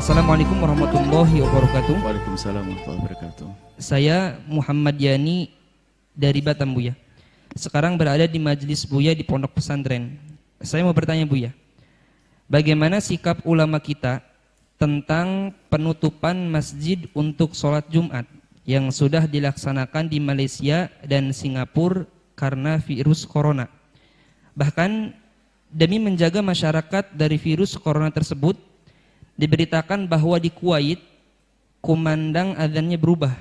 Assalamualaikum warahmatullahi wabarakatuh. Waalaikumsalam warahmatullahi wabarakatuh. Saya Muhammad Yani dari Batam, Buya. Sekarang berada di majelis Buya di pondok pesantren. Saya mau bertanya, Buya, bagaimana sikap ulama kita tentang penutupan masjid untuk sholat Jumat yang sudah dilaksanakan di Malaysia dan Singapura karena virus corona? Bahkan demi menjaga masyarakat dari virus corona tersebut, diberitakan bahwa di Kuwait kumandang azannya berubah.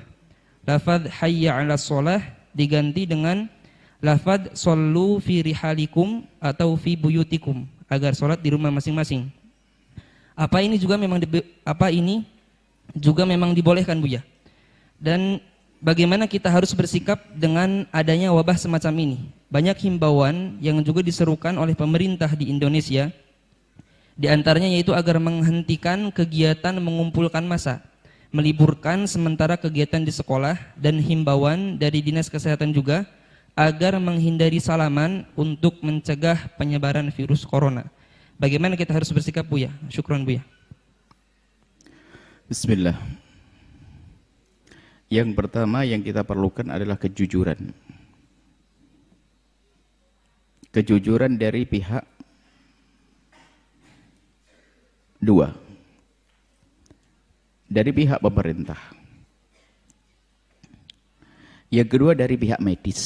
Lafaz hayya 'ala shalah diganti dengan lafaz shollu fi rihalikum atau fi buyutikum, agar sholat di rumah masing-masing. Apa ini juga memang dibolehkan, Buya? Dan bagaimana kita harus bersikap dengan adanya wabah semacam ini? Banyak himbauan yang juga diserukan oleh pemerintah di Indonesia, di antaranya yaitu agar menghentikan kegiatan mengumpulkan massa, meliburkan sementara kegiatan di sekolah, dan himbauan dari Dinas Kesehatan juga agar menghindari salaman untuk mencegah penyebaran virus corona. Bagaimana kita harus bersikap, Buya? Syukron, Buya. Bismillah. Yang pertama yang kita perlukan adalah kejujuran. Kejujuran dari pihak dua, dari pihak pemerintah. Yang kedua dari pihak medis.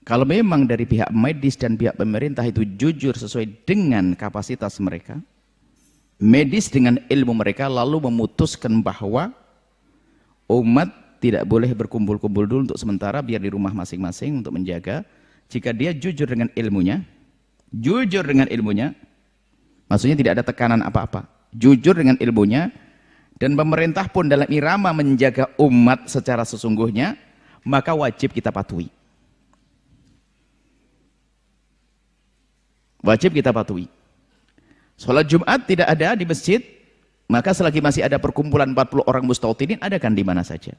Kalau memang dari pihak medis dan pihak pemerintah itu jujur sesuai dengan kapasitas mereka, medis dengan ilmu mereka, lalu memutuskan bahwa umat tidak boleh berkumpul-kumpul dulu untuk sementara, biar di rumah masing-masing untuk menjaga. Jika dia jujur dengan ilmunya, maksudnya tidak ada tekanan apa-apa, jujur dengan ilmunya, dan pemerintah pun dalam irama menjaga umat secara sesungguhnya, maka wajib kita patuhi. Wajib kita patuhi. Sholat Jumat tidak ada di masjid, maka selagi masih ada perkumpulan 40 orang mustautinin, adakan di mana saja.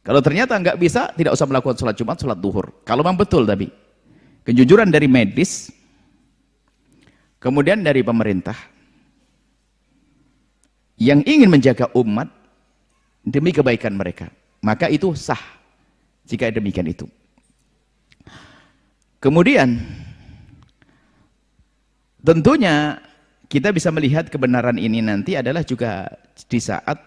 Kalau ternyata nggak bisa, tidak usah melakukan sholat Jumat, sholat duhur. Kalau memang betul, tapi kejujuran dari medis, kemudian dari pemerintah yang ingin menjaga umat demi kebaikan mereka, maka itu sah jika demikian itu. Kemudian tentunya kita bisa melihat kebenaran ini nanti adalah juga di saat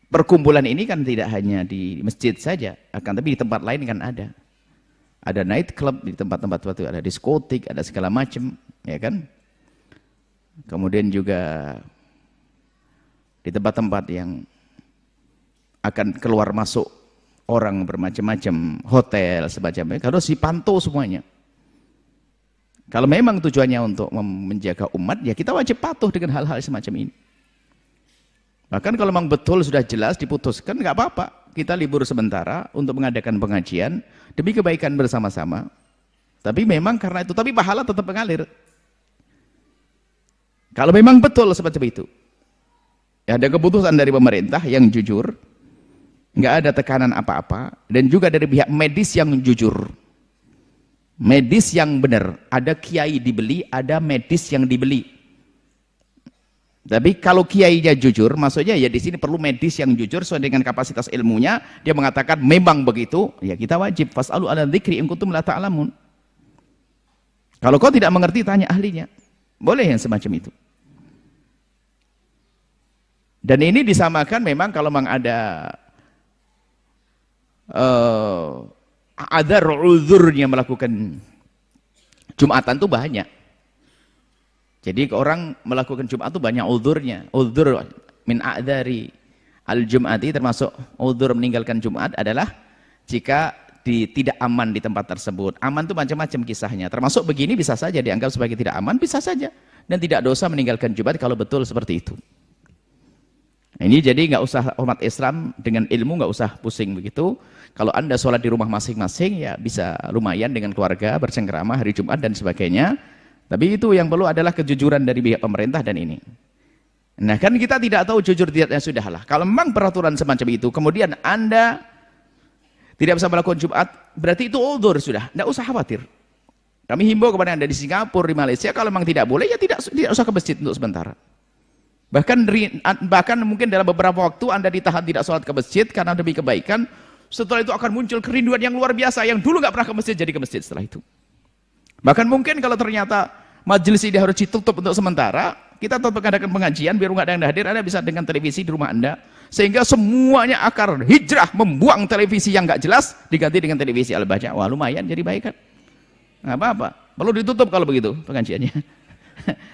perkumpulan ini kan tidak hanya di masjid saja, akan tapi di tempat lain kan ada. Ada night club di tempat-tempat itu, ada diskotik, ada segala macam, ya kan? Kemudian juga di tempat-tempat yang akan keluar masuk orang bermacam-macam, hotel semacamnya, harus dipantau semuanya. Kalau memang tujuannya untuk menjaga umat, ya kita wajib patuh dengan hal-hal semacam ini. Bahkan kalau memang betul sudah jelas diputuskan, nggak apa-apa, kita libur sementara untuk mengadakan pengajian demi kebaikan bersama-sama. Tapi memang karena itu, tapi pahala tetap mengalir. Kalau memang betul seperti itu, ya ada keputusan dari pemerintah yang jujur, nggak ada tekanan apa-apa, dan juga dari pihak medis yang jujur, medis yang benar. Ada kiai dibeli, ada medis yang dibeli. Tapi kalau kiainya jujur, maksudnya ya di sini perlu medis yang jujur sesuai dengan kapasitas ilmunya. Dia mengatakan memang begitu, ya kita wajib fas'alu ala dzikri in kuntum la ta'lamun. Kalau kau tidak mengerti, tanya ahlinya. Boleh yang semacam itu. Dan ini disamakan memang kalau memang ada uzurnya melakukan Jumatan itu banyak. Jadi orang melakukan Jumat itu banyak uzurnya. Uzur min a'dzari al-jum'ati, termasuk uzur meninggalkan Jumat adalah jika tidak aman di tempat tersebut. Aman itu macam-macam kisahnya. Termasuk begini bisa saja dianggap sebagai tidak aman, bisa saja. Dan tidak dosa meninggalkan Jumat kalau betul seperti itu. Nah, ini jadi nggak usah umat Islam dengan ilmu nggak usah pusing begitu. Kalau Anda sholat di rumah masing-masing ya bisa lumayan dengan keluarga, bercengkrama hari Jumat dan sebagainya. Tapi itu yang perlu adalah kejujuran dari pihak pemerintah dan ini. Nah kan kita tidak tahu jujur tidaknya, sudahlah. Kalau memang peraturan semacam itu, kemudian Anda tidak bisa melakukan Jumat, berarti itu uzur sudah, tidak usah khawatir. Kami himbau kepada Anda di Singapura, di Malaysia, kalau memang tidak boleh, ya tidak usah ke masjid untuk sementara. Bahkan mungkin dalam beberapa waktu Anda ditahan tidak sholat ke masjid karena demi kebaikan. Setelah itu akan muncul kerinduan yang luar biasa, yang dulu nggak pernah ke masjid jadi ke masjid setelah itu. Bahkan mungkin kalau ternyata majelis ini harus ditutup untuk sementara, kita tetap mengadakan pengajian, biar nggak ada yang hadir, Anda bisa dengan televisi di rumah Anda, sehingga semuanya akan hijrah membuang televisi yang nggak jelas, diganti dengan televisi Al-Baca. Wah, lumayan jadi baik kan? Nggak apa-apa, perlu ditutup kalau begitu pengajiannya.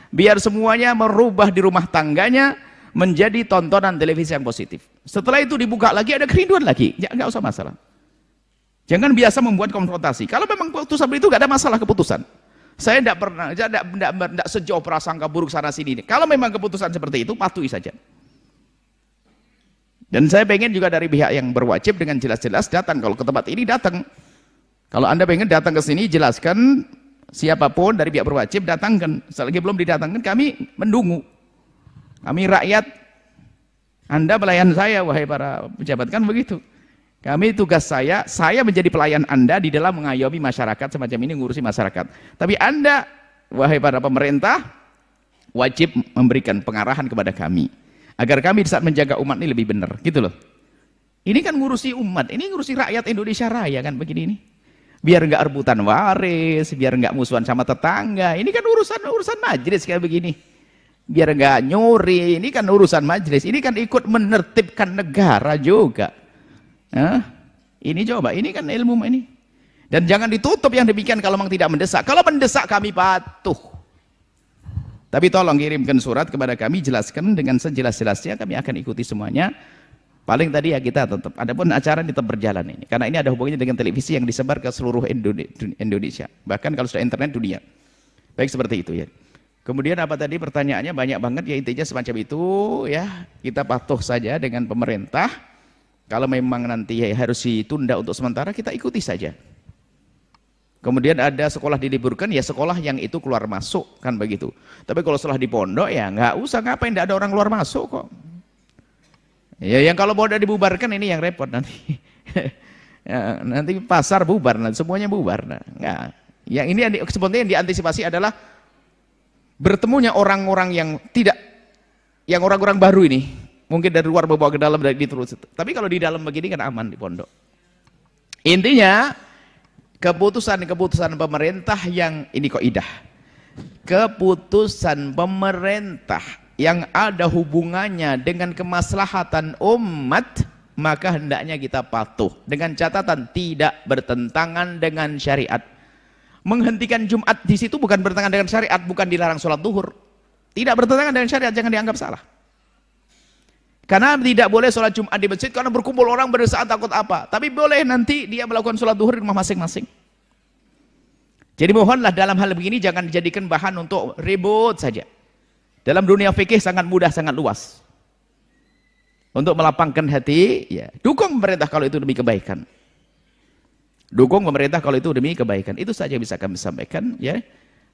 Biar semuanya merubah di rumah tangganya menjadi tontonan televisi yang positif. Setelah itu dibuka lagi, ada kerinduan lagi, ya nggak usah masalah. Jangan biasa membuat konfrontasi. Kalau memang keputusan itu nggak ada masalah keputusan. Saya tidak pernah, tidak sejauh prasangka buruk sana sini. Kalau memang keputusan seperti itu, patuhi saja. Dan saya pengen juga dari pihak yang berwajib dengan jelas-jelas datang. Kalau ke tempat ini datang. Kalau Anda pengen datang ke sini, jelaskan siapapun dari pihak berwajib datangkan. Selagi belum didatangkan, kami mendungu. Kami rakyat, Anda pelayan saya, wahai para pejabat, kan begitu. Kami tugas saya menjadi pelayan Anda di dalam mengayomi masyarakat semacam ini, ngurusi masyarakat. Tapi Anda, wahai para pemerintah, wajib memberikan pengarahan kepada kami. Agar kami di saat menjaga umat ini lebih benar, gitu loh. Ini kan ngurusi umat, ini ngurusi rakyat Indonesia Raya kan begini ini. Biar enggak rebutan waris, biar enggak musuhan sama tetangga. Ini kan urusan majelis kayak begini. Biar enggak nyuri, ini kan urusan majelis. Ini kan ikut menertibkan negara juga. Ini coba, ini kan ilmu ini. Dan jangan ditutup yang demikian kalau memang tidak mendesak. Kalau mendesak kami patuh. Tapi tolong kirimkan surat kepada kami, jelaskan dengan sejelas-jelasnya, kami akan ikuti semuanya. Paling tadi ya kita tetap, adapun acara tetap berjalan ini. Karena ini ada hubungannya dengan televisi yang disebar ke seluruh Indonesia. Bahkan kalau sudah internet dunia. Baik seperti itu ya. Kemudian apa tadi pertanyaannya banyak banget ya, intinya semacam itu ya. Kita patuh saja dengan pemerintah. Kalau memang nanti ya harus ditunda untuk sementara, kita ikuti saja. Kemudian ada sekolah diliburkan, ya sekolah yang itu keluar masuk, kan begitu. Tapi kalau setelah di pondok ya nggak usah, ngapain, tidak ada orang keluar masuk kok. Ya yang kalau pondok dibubarkan ini yang repot nanti. Ya, nanti pasar bubar, nanti semuanya bubar. Nah, nggak. Yang ini sebenarnya yang diantisipasi adalah bertemunya orang-orang yang tidak, yang orang-orang baru ini, mungkin dari luar bawa ke dalam, dari terus. Tapi kalau di dalam begini kan aman di pondok. Intinya keputusan-keputusan pemerintah yang ini kaidah. Keputusan pemerintah yang ada hubungannya dengan kemaslahatan umat, maka hendaknya kita patuh dengan catatan tidak bertentangan dengan syariat. Menghentikan Jumat di situ bukan bertentangan dengan syariat, bukan dilarang sholat duhur. Tidak bertentangan dengan syariat, jangan dianggap salah. Karena tidak boleh sholat Jumat di masjid karena berkumpul orang berdesakan takut apa. Tapi boleh nanti dia melakukan sholat duhur di rumah masing-masing. Jadi mohonlah dalam hal begini jangan dijadikan bahan untuk ribut saja. Dalam dunia fikih sangat mudah, sangat luas. Untuk melapangkan hati, ya dukung pemerintah kalau itu demi kebaikan. Dukung pemerintah kalau itu demi kebaikan. Itu saja bisa kami sampaikan ya.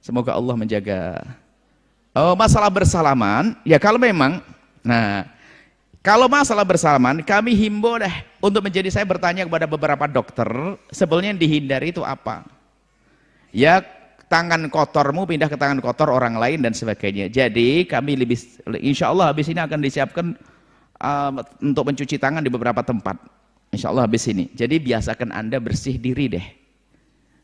Semoga Allah menjaga. Masalah bersalaman, ya kalau memang, kalau masalah bersalaman, kami himbau deh untuk menjadi, saya bertanya kepada beberapa dokter, sebenarnya yang dihindari itu apa? Ya tangan kotormu pindah ke tangan kotor orang lain dan sebagainya. Jadi kami lebih, insya Allah habis ini akan disiapkan untuk mencuci tangan di beberapa tempat. Insya Allah habis ini. Jadi biasakan Anda bersih diri deh.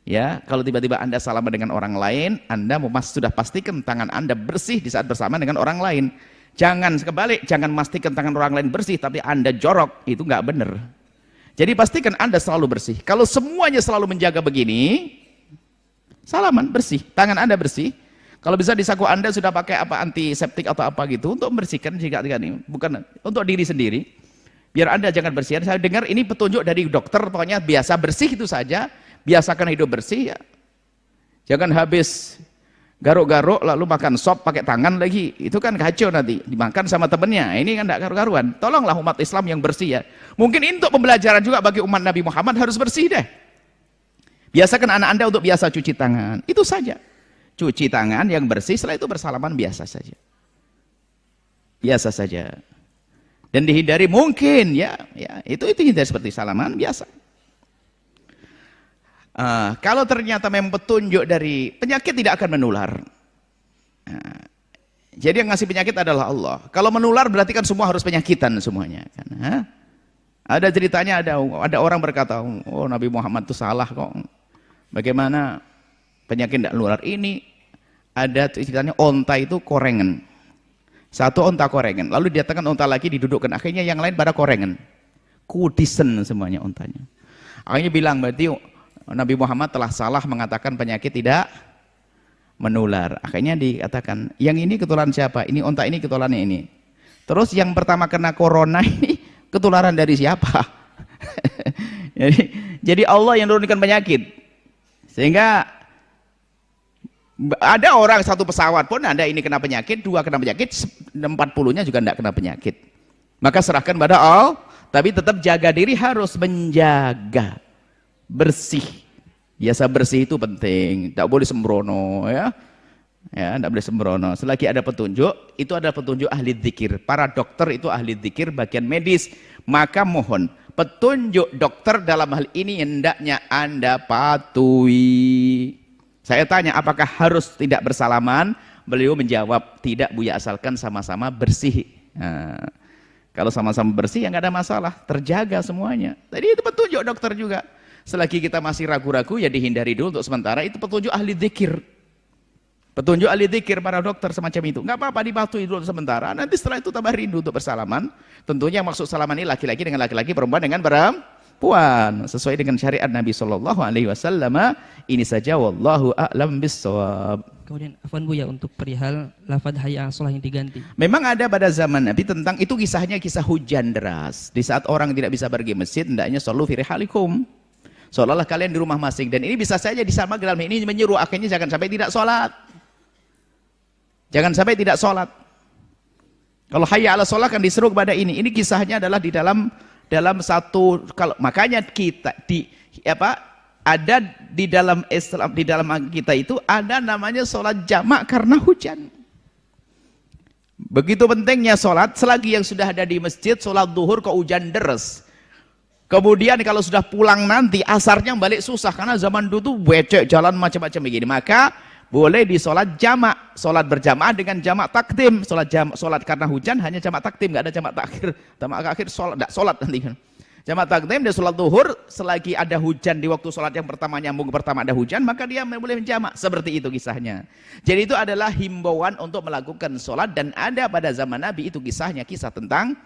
Ya, kalau tiba-tiba Anda salaman dengan orang lain, Anda sudah pastikan tangan Anda bersih di saat bersama dengan orang lain. Jangan kebalik, jangan pastikan tangan orang lain bersih tapi Anda jorok, itu nggak benar. Jadi pastikan Anda selalu bersih. Kalau semuanya selalu menjaga begini, salaman bersih, tangan Anda bersih. Kalau bisa di saku Anda sudah pakai apa, antiseptik atau apa gitu untuk membersihkan jika ini, bukan untuk diri sendiri. Biar Anda jangan bersihan. Saya dengar ini petunjuk dari dokter, pokoknya biasa bersih itu saja, biasakan hidup bersih ya. Jangan habis garuk-garuk lalu makan sop pakai tangan lagi, itu kan kacau nanti, dimakan sama temennya, ini kan tidak karu-karuan. Tolonglah umat Islam yang bersih ya. Mungkin untuk pembelajaran juga bagi umat Nabi Muhammad harus bersih deh. Biasakan anak Anda untuk biasa cuci tangan, itu saja. Cuci tangan yang bersih, setelah itu bersalaman biasa saja. Biasa saja. Dan dihindari mungkin ya itu hindari seperti salaman biasa. Kalau ternyata memang petunjuk dari penyakit tidak akan menular. Jadi yang ngasih penyakit adalah Allah. Kalau menular berarti kan semua harus penyakitan semuanya. Kan? Ada ceritanya ada orang berkata, oh Nabi Muhammad itu salah kok. Bagaimana penyakit tidak menular ini? Ada ceritanya onta itu korengan. Satu onta korengan. Lalu didatangkan onta lagi didudukkan. Akhirnya yang lain pada korengan. Kudisen semuanya ontanya. Akhirnya bilang berarti Nabi Muhammad telah salah mengatakan penyakit tidak menular. Akhirnya dikatakan, yang ini ketularan siapa? Ini onta ini ketularannya ini. Terus yang pertama kena corona ini ketularan dari siapa? jadi Allah yang menurunkan penyakit. Sehingga ada orang satu pesawat pun ada ini kena penyakit, 2 kena penyakit, 40-nya juga tidak kena penyakit. Maka serahkan pada Allah, tapi tetap jaga diri, harus menjaga bersih. Biasa bersih itu penting, tidak boleh sembrono ya. Ya, tidak boleh sembrono. Selagi ada petunjuk, itu adalah petunjuk ahli dzikir. Para dokter itu ahli dzikir bagian medis. Maka mohon petunjuk dokter dalam hal ini hendaknya Anda patuhi. Saya tanya apakah harus tidak bersalaman? Beliau menjawab tidak Buya, asalkan sama-sama bersih. Nah, kalau sama-sama bersih ya nggak ada masalah, terjaga semuanya. Tadi itu petunjuk dokter juga. Selagi kita masih ragu-ragu ya dihindari dulu untuk sementara. Itu petunjuk ahli dzikir. Petunjuk ahli dzikir para dokter semacam itu. Nggak apa-apa dipatuhi dulu sementara. Nanti setelah itu tambah rindu untuk bersalaman. Tentunya yang maksud salaman ini laki-laki dengan laki-laki, perempuan dengan perempuan. Sesuai dengan syariat Nabi Shallallahu Alaihi Wasallam. Ini saja. Wallahu a'lam bissawab. Kemudian afwan Buya untuk perihal lafadz hayya 'alas shalah yang diganti. Memang ada pada zaman Nabi tentang itu, kisahnya kisah hujan deras. Di saat orang tidak bisa pergi masjid, hendaknya shollu fi rihalikum. Seolah-olah kalian di rumah masing, dan ini bisa saja disama dalam ini menyuruh akhirnya jangan sampai tidak sholat. Jangan sampai tidak sholat. Kalau hayya 'alas shalah kan disuruh kepada ini. Ini kisahnya adalah di dalam satu, kalau makanya kita ada di dalam Islam, di dalam kita itu ada namanya sholat jamak karena hujan. Begitu pentingnya sholat, selagi yang sudah ada di masjid sholat duhur kok hujan deras. Kemudian kalau sudah pulang nanti asarnya balik susah karena zaman dulu tuh becek jalan macam-macam begini. Maka boleh di sholat jamak, sholat berjamaah dengan jamak takdim. Sholat karena hujan hanya jamak takdim, nggak ada jamak takhir. Jamak akhir sholat nanti kan. Jamak takdim dan sholat duhur selagi ada hujan di waktu sholat yang pertama nyambung pertama ada hujan, maka dia boleh menjamak. Seperti itu kisahnya. Jadi itu adalah himbauan untuk melakukan sholat, dan ada pada zaman Nabi itu kisahnya, kisah tentang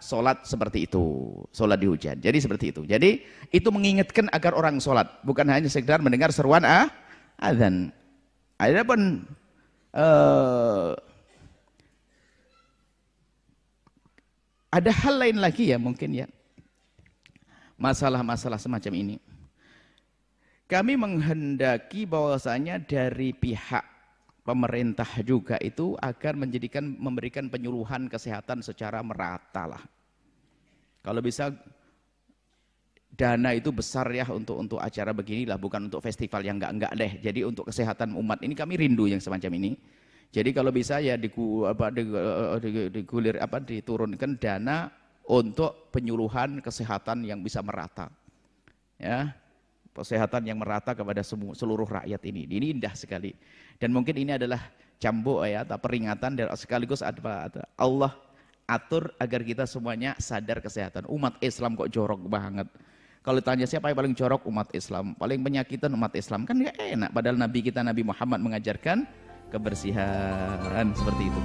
sholat seperti itu, sholat di hujan. Jadi seperti itu. Jadi itu mengingatkan agar orang sholat, bukan hanya sekedar mendengar seruan azan. Adapun ada hal lain lagi ya mungkin ya, masalah-masalah semacam ini. Kami menghendaki bahwasanya dari pihak pemerintah juga itu agar memberikan penyuluhan kesehatan secara merata lah. Kalau bisa dana itu besar ya untuk acara beginilah, bukan untuk festival yang enggak deh. Jadi untuk kesehatan umat ini kami rindu yang semacam ini. Jadi kalau bisa ya diturunkan dana untuk penyuluhan kesehatan yang bisa merata. Ya. Kesehatan yang merata kepada seluruh rakyat ini. Ini indah sekali. Dan mungkin ini adalah cambuk ya, atau peringatan dan sekaligus Allah atur agar kita semuanya sadar kesehatan. Umat Islam kok jorok banget. Kalau tanya siapa yang paling jorok, umat Islam. Paling penyakitan umat Islam, kan nggak enak. Padahal Nabi kita Nabi Muhammad mengajarkan kebersihan seperti itu.